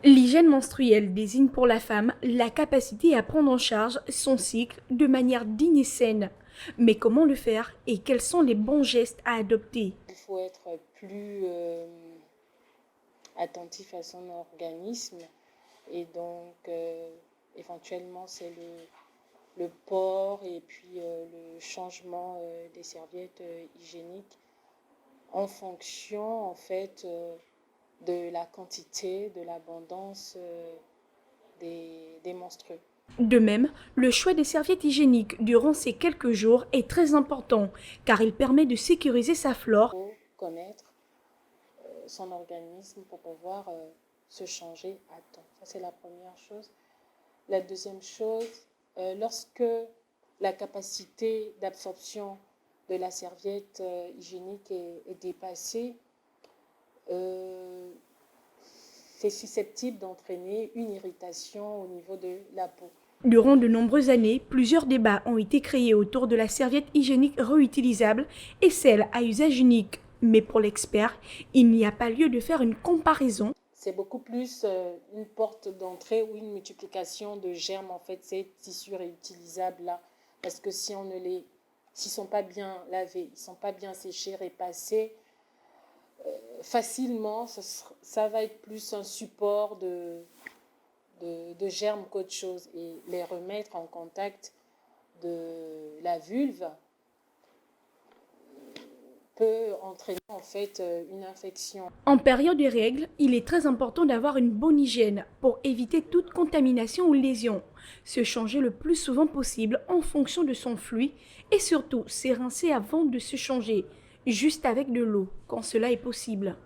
L'hygiène menstruelle désigne pour la femme la capacité à prendre en charge son cycle de manière digne et saine. Mais comment le faire et quels sont les bons gestes à adopter? Il faut être plus attentif à son organisme et donc éventuellement c'est le port et puis le changement des serviettes hygiéniques en fonction en fait de la quantité, de l'abondance des menstrues. De même, le choix des serviettes hygiéniques durant ces quelques jours est très important car il permet de sécuriser sa Il flore. faut connaître son organisme pour pouvoir se changer à temps. Ça, c'est la première chose. La deuxième chose, lorsque la capacité d'absorption de la serviette hygiénique est dépassée, c'est susceptible d'entraîner une irritation au niveau de la peau. Durant de nombreuses années, plusieurs débats ont été créés autour de la serviette hygiénique réutilisable et celle à usage unique. Mais pour l'expert, il n'y a pas lieu de faire une comparaison. C'est beaucoup plus une porte d'entrée ou une multiplication de germes, en fait, ces tissus réutilisables là. Parce que si on ne les, s'ils sont pas bien lavés, ils sont pas bien séchés, repassés, facilement, ça va être plus un support de germes qu'autre chose. Et les remettre en contact de la vulve peut entraîner en fait une infection. En période de règles, il est très important d'avoir une bonne hygiène pour éviter toute contamination ou lésion. Se changer le plus souvent possible en fonction de son flux et surtout s'érincer avant de se changer, juste avec de l'eau quand cela est possible.